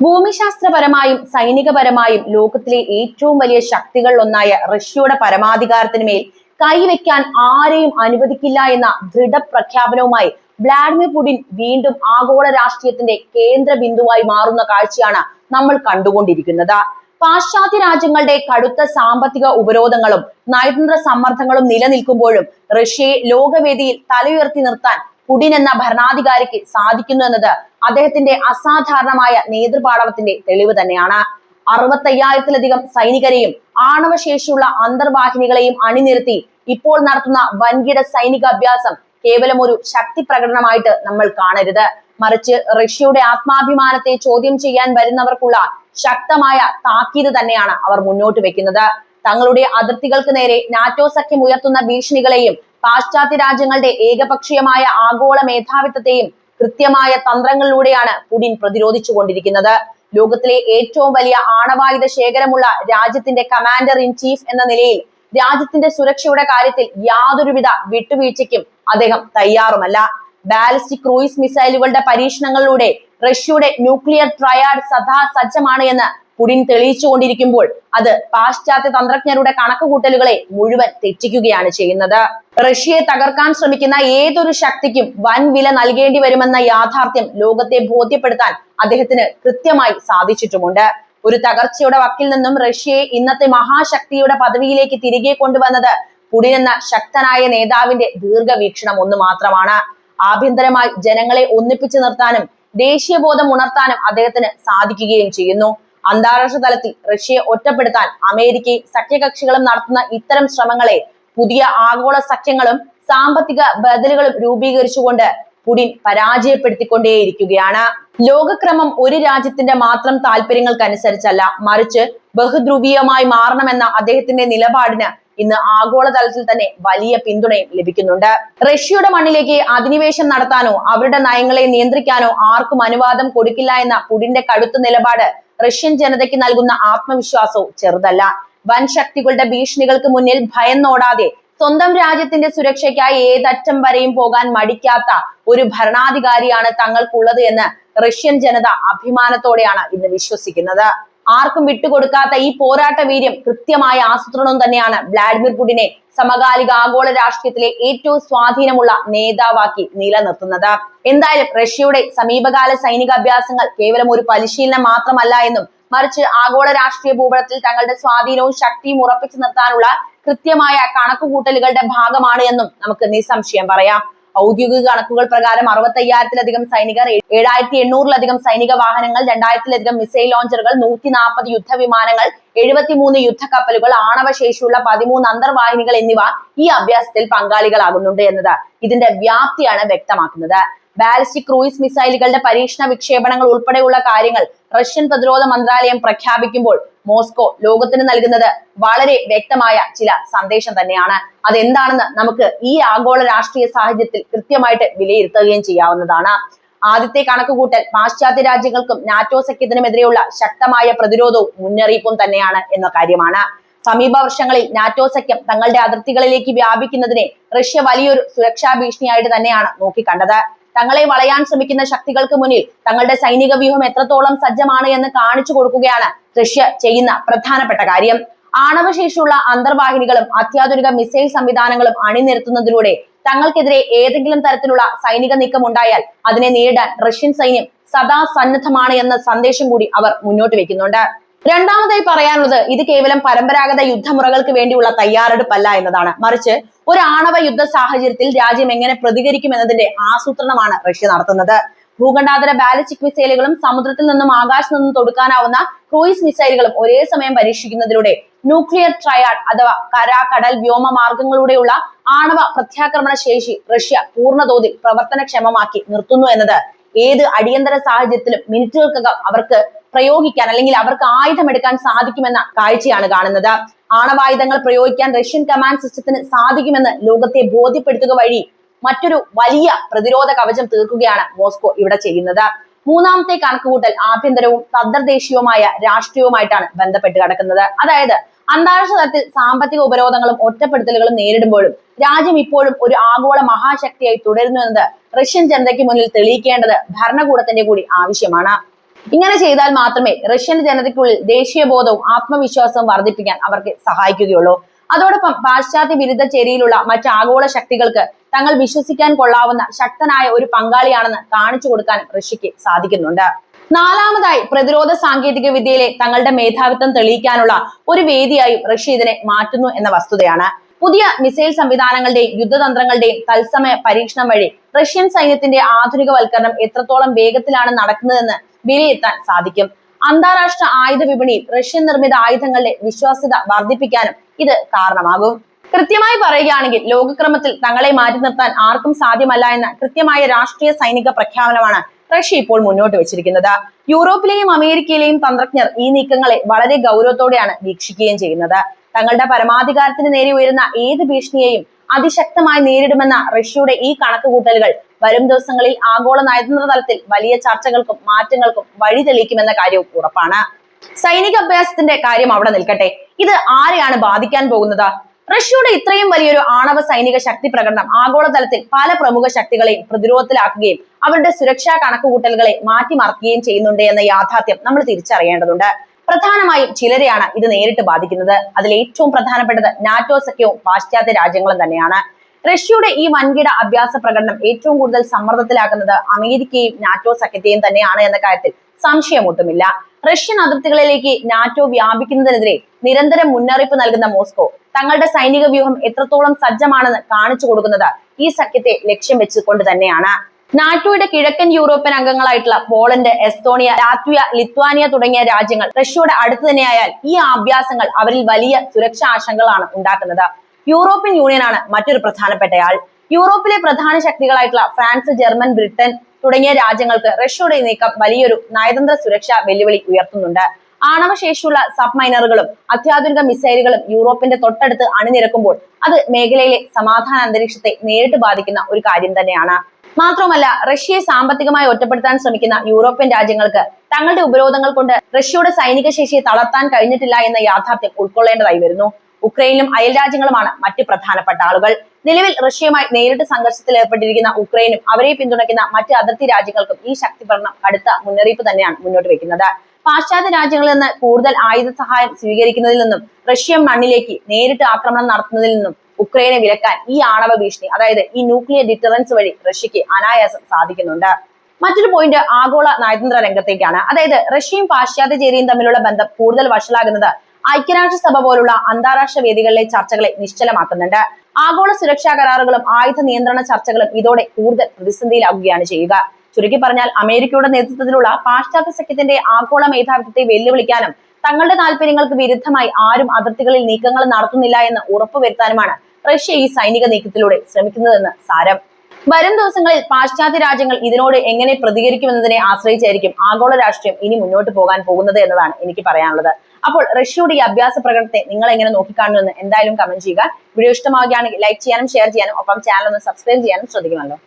ഭൂമിശാസ്ത്രപരമായും സൈനികപരമായും ലോകത്തിലെ ഏറ്റവും വലിയ ശക്തികളിലൊന്നായ റഷ്യയുടെ പരമാധികാരത്തിന് മേൽ കൈവയ്ക്കാൻ ആരെയും അനുവദിക്കില്ല എന്ന ദൃഢപ്രഖ്യാപനവുമായി വ്ളാഡിമിർ പുടിൻ വീണ്ടും ആഗോള രാഷ്ട്രീയത്തിന്റെ കേന്ദ്ര ബിന്ദുവായി മാറുന്ന കാഴ്ചയാണ് നമ്മൾ കണ്ടുകൊണ്ടിരിക്കുന്നത്. പാശ്ചാത്യ രാജ്യങ്ങളുടെ കടുത്ത സാമ്പത്തിക ഉപരോധങ്ങളും നയതന്ത്ര സമ്മർദ്ദങ്ങളും നിലനിൽക്കുമ്പോഴും റഷ്യയെ ലോകവേദിയിൽ തലയുയർത്തി നിർത്താൻ പുടിൻ എന്ന ഭരണാധികാരിക്ക് സാധിക്കുന്നു എന്നത് അദ്ദേഹത്തിന്റെ അസാധാരണമായ നേതൃപാടവത്തിന്റെ തെളിവ് തന്നെയാണ്. 65,000-ലധികം സൈനികരെയും ആണവശേഷിയുള്ള അന്തർവാഹിനികളെയും അണിനിരത്തി ഇപ്പോൾ നടത്തുന്ന വൻകിട സൈനിക അഭ്യാസം കേവലം ഒരു ശക്തി പ്രകടനമായിട്ട് നമ്മൾ കാണരുത്, മറിച്ച് റഷ്യയുടെ ആത്മാഭിമാനത്തെ ചോദ്യം ചെയ്യാൻ വരുന്നവർക്കുള്ള ശക്തമായ താക്കീത് തന്നെയാണ് അവർ മുന്നോട്ട് വെക്കുന്നത്. തങ്ങളുടെ അതിർത്തികൾക്ക് നേരെ നാറ്റോ സഖ്യം ഉയർത്തുന്ന ഭീഷണികളെയും പാശ്ചാത്യ രാജ്യങ്ങളുടെ ഏകപക്ഷീയമായ ആഗോള മേധാവിത്വത്തെയും കൃത്യമായ തന്ത്രങ്ങളിലൂടെയാണ് പുടിൻ പ്രതിരോധിച്ചു കൊണ്ടിരിക്കുന്നത്. ലോകത്തിലെ ഏറ്റവും വലിയ ആണവായുധ ശേഖരമുള്ള രാജ്യത്തിന്റെ കമാൻഡർ ഇൻ ചീഫ് എന്ന നിലയിൽ രാജ്യത്തിന്റെ സുരക്ഷയുടെ കാര്യത്തിൽ യാതൊരുവിധ വിട്ടുവീഴ്ചയ്ക്കും അദ്ദേഹം തയ്യാറുമല്ല. ബാലിസ്റ്റിക് ക്രൂയിസ് മിസൈലുകളുടെ പരീക്ഷണങ്ങളിലൂടെ റഷ്യയുടെ ന്യൂക്ലിയർ ട്രയാഡ് സദാ സജ്ജമാണ് എന്ന് പുടിൻ തെളിയിച്ചുകൊണ്ടിരിക്കുമ്പോൾ അത് പാശ്ചാത്യ തന്ത്രജ്ഞരുടെ കണക്കുകൂട്ടലുകളെ മുഴുവൻ തെറ്റിക്കുകയാണ് ചെയ്യുന്നത്. റഷ്യയെ തകർക്കാൻ ശ്രമിക്കുന്ന ഏതൊരു ശക്തിക്കും വൻ വില നൽകേണ്ടി വരുമെന്ന യാഥാർത്ഥ്യം ലോകത്തെ ബോധ്യപ്പെടുത്താൻ അദ്ദേഹത്തിന് കൃത്യമായി സാധിച്ചിട്ടുമുണ്ട്. ഒരു തകർച്ചയുടെ വക്കിൽ നിന്നും റഷ്യയെ ഇന്നത്തെ മഹാശക്തിയുടെ പദവിയിലേക്ക് തിരികെ കൊണ്ടുവന്നത് പുടിൻ എന്ന ശക്തനായ നേതാവിന്റെ ദീർഘവീക്ഷണം ഒന്ന് മാത്രമാണ്. ആഭ്യന്തരമായി ജനങ്ങളെ ഒന്നിപ്പിച്ചു നിർത്താനും ദേശീയബോധം ഉണർത്താനും അദ്ദേഹത്തിന് സാധിക്കുകയും ചെയ്യുന്നു. അന്താരാഷ്ട്ര തലത്തിൽ റഷ്യയെ ഒറ്റപ്പെടുത്താൻ അമേരിക്കയും സഖ്യകക്ഷികളും നടത്തുന്ന ഇത്തരം ശ്രമങ്ങളെ പുതിയ ആഗോള സഖ്യങ്ങളും സാമ്പത്തിക ബദലുകളും രൂപീകരിച്ചുകൊണ്ട് പുടിൻ പരാജയപ്പെടുത്തിക്കൊണ്ടേയിരിക്കുകയാണ്. ലോകക്രമം ഒരു രാജ്യത്തിന്റെ മാത്രം താല്പര്യങ്ങൾക്കനുസരിച്ചല്ല, മറിച്ച് ബഹുധ്രുവീയമായി മാറണമെന്ന അദ്ദേഹത്തിന്റെ നിലപാടിന് ഇന്ന് ആഗോളതലത്തിൽ തന്നെ വലിയ പിന്തുണയും ലഭിക്കുന്നുണ്ട്. റഷ്യയുടെ മണ്ണിലേക്ക് അധിനിവേശം നടത്താനോ അവരുടെ നയങ്ങളെ നിയന്ത്രിക്കാനോ ആർക്കും അനുവാദം കൊടുക്കില്ല എന്ന പുടിന്റെ കടുത്ത നിലപാട് റഷ്യൻ ജനതയ്ക്ക് നൽകുന്ന ആത്മവിശ്വാസവും ചെറുതല്ല. വൻ ശക്തികളുടെ ഭീഷണികൾക്ക് മുന്നിൽ ഭയന്നോടാതെ സ്വന്തം രാജ്യത്തിന്റെ സുരക്ഷയ്ക്കായി ഏതറ്റം വരെയും പോകാൻ മടിക്കാത്ത ഒരു ഭരണാധികാരിയാണ് തങ്ങൾക്കുള്ളത് എന്ന് റഷ്യൻ ജനത അഭിമാനത്തോടെയാണ് ഇന്ന് വിശ്വസിക്കുന്നത്. ആർക്കും വിട്ടുകൊടുക്കാത്ത ഈ പോരാട്ട വീര്യം കൃത്യമായ ആസൂത്രണവും തന്നെയാണ് വ്ളാഡിമിർ പുടിനെ സമകാലിക ആഗോള രാഷ്ട്രീയത്തിലെ ഏറ്റവും സ്വാധീനമുള്ള നേതാവാക്കി നിലനിർത്തുന്നത്. എന്തായാലും റഷ്യയുടെ സമീപകാല സൈനിക അഭ്യാസങ്ങൾ കേവലം ഒരു പരിശീലനം മാത്രമല്ല എന്നും, മറിച്ച് ആഗോള രാഷ്ട്രീയ ഭൂപടത്തിൽ തങ്ങളുടെ സ്വാധീനവും ശക്തിയും ഉറപ്പിച്ചു നിർത്താനുള്ള കൃത്യമായ കണക്കുകൂട്ടലുകളുടെ ഭാഗമാണ് എന്നും നമുക്ക് നിസ്സംശയം പറയാം. ഔദ്യോഗിക കണക്കുകൾ പ്രകാരം 65,000-ലധികം സൈനികർ, 7,800-ലധികം സൈനിക വാഹനങ്ങൾ, 2,000-ലധികം മിസൈൽ ലോഞ്ചറുകൾ, 140 യുദ്ധവിമാനങ്ങൾ, 73 യുദ്ധക്കപ്പലുകൾ, ആണവശേഷിയുള്ള 13 അന്തർവാഹിനികൾ എന്നിവ ഈ അഭ്യാസത്തിൽ പങ്കാളികളാകുന്നുണ്ട് എന്നത് ഇതിന്റെ വ്യാപ്തിയാണ് വ്യക്തമാക്കുന്നത്. ബാലിസ്റ്റിക് ക്രൂയിസ് മിസൈലുകളുടെ പരീക്ഷണ വിക്ഷേപണങ്ങൾ ഉൾപ്പെടെയുള്ള കാര്യങ്ങൾ റഷ്യൻ പ്രതിരോധ മന്ത്രാലയം പ്രഖ്യാപിക്കുമ്പോൾ മോസ്കോ ലോകത്തിന് നൽകുന്നത് വളരെ വ്യക്തമായ ചില സന്ദേശം തന്നെയാണ്. അതെന്താണെന്ന് നമുക്ക് ഈ ആഗോള രാഷ്ട്രീയ സാഹചര്യത്തിൽ കൃത്യമായിട്ട് വിലയിരുത്തുകയും ചെയ്യാവുന്നതാണ്. ആദ്യത്തെ കണക്കുകൂട്ടൽ പാശ്ചാത്യ രാജ്യങ്ങൾക്കും നാറ്റോ സഖ്യത്തിനുമെതിരെയുള്ള ശക്തമായ പ്രതിരോധവും മുന്നറിയിപ്പും തന്നെയാണ് എന്ന കാര്യമാണ്. സമീപ വർഷങ്ങളിൽ നാറ്റോ സഖ്യം തങ്ങളുടെ അതിർത്തികളിലേക്ക് വ്യാപിക്കുന്നതിനെ റഷ്യ വലിയൊരു സുരക്ഷാ ഭീഷണിയായിട്ട് തന്നെയാണ് നോക്കിക്കണ്ടത്. തങ്ങളെ വളയാൻ ശ്രമിക്കുന്ന ശക്തികൾക്ക് മുന്നിൽ തങ്ങളുടെ സൈനിക വ്യൂഹം എത്രത്തോളം സജ്ജമാണ് എന്ന് കാണിച്ചു കൊടുക്കുകയാണ് റഷ്യ ചെയ്യുന്ന പ്രധാനപ്പെട്ട കാര്യം. ആണവശേഷിയുള്ള അന്തർവാഹിനികളും അത്യാധുനിക മിസൈൽ സംവിധാനങ്ങളും അണിനിരത്തുന്നതിലൂടെ തങ്ങൾക്കെതിരെ ഏതെങ്കിലും തരത്തിലുള്ള സൈനിക നീക്കം ഉണ്ടായാൽ അതിനെ നേരിടാൻ റഷ്യൻ സൈന്യം സദാ സന്നദ്ധമാണ് എന്ന സന്ദേശം കൂടി അവർ മുന്നോട്ട് വെക്കുന്നുണ്ട്. രണ്ടാമതായി പറയാനുള്ളത്, ഇത് കേവലം പരമ്പരാഗത യുദ്ധമുറകൾക്ക് വേണ്ടിയുള്ള തയ്യാറെടുപ്പല്ല എന്നതാണ്, മറിച്ച് ഒരു ആണവ യുദ്ധ സാഹചര്യത്തിൽ രാജ്യം എങ്ങനെ പ്രതികരിക്കും എന്നതിന്റെ ആസൂത്രണമാണ് റഷ്യ നടത്തുന്നത്. ഭൂഖണ്ഡാന്തര ബാലിസ്റ്റിക് മിസൈലുകളും സമുദ്രത്തിൽ നിന്നും ആകാശത്ത് നിന്നും തൊടുക്കാനാവുന്ന ക്രൂയിസ് മിസൈലുകളും ഒരേ സമയം പരീക്ഷിക്കുന്നതിലൂടെ ന്യൂക്ലിയർ ട്രയാഡ് അഥവാ കര, കടൽ, വ്യോമ മാർഗങ്ങളിലൂടെയുള്ള ആണവ പ്രത്യാക്രമണ ശേഷി റഷ്യ പൂർണ്ണതോതിൽ പ്രവർത്തനക്ഷമമാക്കി നിർത്തുന്നു എന്നത് ഏത് അടിയന്തര സാഹചര്യത്തിലും മിനിറ്റുകൾക്കകം അവർക്ക് പ്രയോഗിക്കാൻ അല്ലെങ്കിൽ അവർക്ക് ആയുധമെടുക്കാൻ സാധിക്കുമെന്ന കാഴ്ചയാണ് കാണുന്നത്. ആണവായുധങ്ങൾ പ്രയോഗിക്കാൻ റഷ്യൻ കമാൻഡ് സിസ്റ്റത്തിന് സാധിക്കുമെന്ന് ലോകത്തെ ബോധ്യപ്പെടുത്തുക വഴി മറ്റൊരു വലിയ പ്രതിരോധ കവചം തീർക്കുകയാണ് മോസ്കോ ഇവിടെ ചെയ്യുന്നത്. മൂന്നാമത്തെ കണക്കുകൂട്ടൽ ആഭ്യന്തരവും തദ്ദേശീയവുമായ രാഷ്ട്രീയവുമായിട്ടാണ് ബന്ധപ്പെട്ട് കിടക്കുന്നത്. അതായത് അന്താരാഷ്ട്ര തലത്തിൽ സാമ്പത്തിക ഉപരോധങ്ങളും ഒറ്റപ്പെടുത്തലുകളും നേരിടുമ്പോഴും രാജ്യം ഇപ്പോഴും ഒരു ആഗോള മഹാശക്തിയായി തുടരുന്നു എന്നത് റഷ്യൻ ജനതയ്ക്ക് മുന്നിൽ തെളിയിക്കേണ്ടത് ഭരണകൂടത്തിന്റെ കൂടി ആവശ്യമാണ്. ഇങ്ങനെ ചെയ്താൽ മാത്രമേ റഷ്യൻ ജനതയ്ക്കുള്ളിൽ ദേശീയബോധവും ആത്മവിശ്വാസവും വർദ്ധിപ്പിക്കാൻ അവർക്ക് സഹായിക്കുകയുള്ളൂ. അതോടൊപ്പം പാശ്ചാത്യ വിരുദ്ധ ചേരിയിലുള്ള മറ്റ് ആഗോള ശക്തികൾക്ക് തങ്ങൾ വിശ്വസിക്കാൻ കൊള്ളാവുന്ന ശക്തനായ ഒരു പങ്കാളിയാണെന്ന് കാണിച്ചു കൊടുക്കാൻ റഷ്യക്ക് സാധിക്കുന്നുണ്ട്. നാലാമതായി, പ്രതിരോധ സാങ്കേതിക വിദ്യയിലെ തങ്ങളുടെ മേധാവിത്വം തെളിയിക്കാനുള്ള ഒരു വേദിയായും റഷ്യ ഇതിനെ മാറ്റുന്നു എന്ന വസ്തുതയാണ്. പുതിയ മിസൈൽ സംവിധാനങ്ങളുടെയും യുദ്ധതന്ത്രങ്ങളുടെയും തത്സമയ പരീക്ഷണം വഴി റഷ്യൻ സൈന്യത്തിന്റെ ആധുനികവൽക്കരണം എത്രത്തോളം വേഗത്തിലാണ് നടക്കുന്നതെന്ന് വിലയിരുത്താൻ സാധിക്കും. അന്താരാഷ്ട്ര ആയുധ വിപണിയിൽ റഷ്യൻ നിർമ്മിത ആയുധങ്ങളുടെ വിശ്വാസ്യത വർദ്ധിപ്പിക്കാനും ഇത് കാരണമാകും. കൃത്യമായി പറയുകയാണെങ്കിൽ ലോകക്രമത്തിൽ തങ്ങളെ മാറ്റി നിർത്താൻ ആർക്കും സാധ്യമല്ല എന്ന കൃത്യമായ രാഷ്ട്രീയ സൈനിക പ്രഖ്യാപനമാണ് റഷ്യ ഇപ്പോൾ മുന്നോട്ട് വെച്ചിരിക്കുന്നത്. യൂറോപ്പിലെയും അമേരിക്കയിലെയും തന്ത്രജ്ഞർ ഈ നീക്കങ്ങളെ വളരെ ഗൗരവത്തോടെയാണ് വീക്ഷിക്കുകയും ചെയ്യുന്നത്. തങ്ങളുടെ പരമാധികാരത്തിന് നേരെ ഉയരുന്ന ഏത് ഭീഷണിയെയും അതിശക്തമായി നേരിടുമെന്ന റഷ്യയുടെ ഈ കണക്കുകൂട്ടലുകൾ വരും ദിവസങ്ങളിൽ ആഗോള നയതന്ത്ര തലത്തിൽ വലിയ ചർച്ചകൾക്കും മാറ്റങ്ങൾക്കും വഴി തെളിയിക്കുമെന്ന കാര്യവും ഉറപ്പാണ്. സൈനിക അഭ്യാസത്തിന്റെ കാര്യം അവിടെ നിൽക്കട്ടെ, ഇത് ആരെയാണ് ബാധിക്കാൻ പോകുന്നത്? റഷ്യയുടെ ഇത്രയും വലിയൊരു ആണവ സൈനിക ശക്തി പ്രകടനം ആഗോളതലത്തിൽ പല പ്രമുഖ ശക്തികളെയും പ്രതിരോധത്തിലാക്കുകയും അവരുടെ സുരക്ഷാ കണക്കുകൂട്ടലുകളെ മാറ്റിമറിക്കുകയും ചെയ്യുന്നുണ്ട് എന്ന യാഥാർത്ഥ്യം നമ്മൾ തിരിച്ചറിയേണ്ടതുണ്ട്. പ്രധാനമായും ചിലരെയാണ് ഇത് നേരിട്ട് ബാധിക്കുന്നത്. അതിൽ ഏറ്റവും പ്രധാനപ്പെട്ടത് നാറ്റോ സഖ്യവും പാശ്ചാത്യ രാജ്യങ്ങളും തന്നെയാണ്. റഷ്യയുടെ ഈ വൻകിട അഭ്യാസ പ്രകടനം ഏറ്റവും കൂടുതൽ സമ്മർദ്ദത്തിലാക്കുന്നത് അമേരിക്കയും നാറ്റോ സഖ്യത്തെയും തന്നെയാണ് എന്ന കാര്യത്തിൽ സംശയമൊട്ടുമില്ല. റഷ്യൻ അതിർത്തികളിലേക്ക് നാറ്റോ വ്യാപിക്കുന്നതിനെതിരെ നിരന്തരം മുന്നറിയിപ്പ് നൽകുന്ന മോസ്കോ തങ്ങളുടെ സൈനിക വ്യൂഹം എത്രത്തോളം സജ്ജമാണെന്ന് കാണിച്ചു കൊടുക്കുന്നത് ഈ സഖ്യത്തെ ലക്ഷ്യം വെച്ചുകൊണ്ട് തന്നെയാണ്. നാറ്റോയുടെ കിഴക്കൻ യൂറോപ്യൻ അംഗങ്ങളായിട്ടുള്ള പോളണ്ട്, എസ്തോണിയ, ലാത്വിയ, ലിത്വാനിയ തുടങ്ങിയ രാജ്യങ്ങൾ റഷ്യയുടെ അടുത്ത് തന്നെയായാൽ ഈ അഭ്യാസങ്ങൾ അവരിൽ വലിയ സുരക്ഷാ ആശങ്കകളാണ് ഉണ്ടാക്കുന്നത്. യൂറോപ്യൻ യൂണിയനാണ് മറ്റൊരു പ്രധാനപ്പെട്ടയാൾ. യൂറോപ്പിലെ പ്രധാന ശക്തികളായിട്ടുള്ള ഫ്രാൻസ്, ജർമ്മൻ, ബ്രിട്ടൻ തുടങ്ങിയ രാജ്യങ്ങൾക്ക് റഷ്യയുടെ നീക്കം വലിയൊരു നയതന്ത്ര സുരക്ഷാ വെല്ലുവിളി ഉയർത്തുന്നുണ്ട്. ആണവശേഷിയുള്ള സബ്മൈനറുകളും അത്യാധുനിക മിസൈലുകളും യൂറോപ്പിന്റെ തൊട്ടടുത്ത് അണിനിരക്കുമ്പോൾ അത് മേഖലയിലെ സമാധാന അന്തരീക്ഷത്തെ നേരിട്ട് ബാധിക്കുന്ന ഒരു കാര്യം തന്നെയാണ്. മാത്രമല്ല, റഷ്യയെ സാമ്പത്തികമായി ഒറ്റപ്പെടുത്താൻ ശ്രമിക്കുന്ന യൂറോപ്യൻ രാജ്യങ്ങൾക്ക് തങ്ങളുടെ ഉപരോധങ്ങൾ കൊണ്ട് റഷ്യയുടെ സൈനിക ശേഷിയെ തളർത്താൻ കഴിഞ്ഞിട്ടില്ല എന്ന യാഥാർത്ഥ്യം ഉൾക്കൊള്ളേണ്ടതായി വരുന്നു. ഉക്രൈനും അയൽ രാജ്യങ്ങളുമാണ് മറ്റ് പ്രധാനപ്പെട്ട ആളുകൾ. നിലവിൽ റഷ്യയുമായി നേരിട്ട് സംഘർഷത്തിൽ ഏർപ്പെട്ടിരിക്കുന്ന ഉക്രൈനും അവരെ പിന്തുണയ്ക്കുന്ന മറ്റ് അതിർത്തി രാജ്യങ്ങൾക്കും ഈ ശക്തി പ്രകടനം കടുത്ത മുന്നറിയിപ്പ് തന്നെയാണ് മുന്നോട്ട് വെക്കുന്നത്. പാശ്ചാത്യ രാജ്യങ്ങളിൽ നിന്ന് കൂടുതൽ ആയുധ സഹായം സ്വീകരിക്കുന്നതിൽ നിന്നും റഷ്യൻ മണ്ണിലേക്ക് നേരിട്ട് ആക്രമണം നടത്തുന്നതിൽ നിന്നും ഉക്രൈനെ വിലക്കാൻ ഈ ആണവ ഭീഷണി, അതായത് ഈ ന്യൂക്ലിയർ ഡിറ്ററൻസ് വഴി റഷ്യക്ക് അനായാസം സാധിക്കുന്നുണ്ട്. മറ്റൊരു പോയിന്റ് ആഗോള നയതന്ത്ര രംഗത്തേക്കാണ്. അതായത് റഷ്യയും പാശ്ചാത്യ ചേരിയും തമ്മിലുള്ള ബന്ധം കൂടുതൽ വഷളാകുന്നത് ഐക്യരാഷ്ട്രസഭ പോലുള്ള അന്താരാഷ്ട്ര വേദികളിലെ ചർച്ചകളെ നിശ്ചലമാക്കുന്നുണ്ട്. ആഗോള സുരക്ഷാ കരാറുകളും ആയുധ നിയന്ത്രണ ചർച്ചകളും ഇതോടെ കൂടുതൽ പ്രതിസന്ധിയിലാകുകയാണ് ചെയ്യുക. ചുരുക്കി പറഞ്ഞാൽ, അമേരിക്കയുടെ നേതൃത്വത്തിലുള്ള പാശ്ചാത്യ സഖ്യത്തിന്റെ ആഗോള മേധാവിത്വത്തെ വെല്ലുവിളിക്കാനും തങ്ങളുടെ താല്പര്യങ്ങൾക്ക് വിരുദ്ധമായി ആരും അതിർത്തികളിൽ നീക്കങ്ങൾ നടത്തുന്നില്ല എന്ന് ഉറപ്പുവരുത്താനുമാണ് റഷ്യ ഈ സൈനിക നീക്കത്തിലൂടെ ശ്രമിക്കുന്നതെന്ന് സാരം. വരും ദിവസങ്ങളിൽ പാശ്ചാത്യ രാജ്യങ്ങൾ ഇതിനോട് എങ്ങനെ പ്രതികരിക്കുമെന്നതിനെ ആശ്രയിച്ചായിരിക്കും ആഗോള രാഷ്ട്രീയം ഇനി മുന്നോട്ട് പോകാൻ പോകുന്നത് എന്നതാണ് എനിക്ക് പറയാനുള്ളത്. അപ്പോൾ റഷ്യയുടെ ഈ അഭ്യാസ പ്രകടനത്തെ നിങ്ങൾ എങ്ങനെ നോക്കിക്കാണുമെന്ന് എന്തായാലും കമന്റ് ചെയ്യുക. വീഡിയോ ഇഷ്ടമാവുകയാണെങ്കിൽ ലൈക്ക് ചെയ്യാനും ഷെയർ ചെയ്യാനും ഒപ്പം ചാനൽ ഒന്ന് സബ്സ്ക്രൈബ് ചെയ്യാനും ശ്രദ്ധിക്കുമല്ലോ.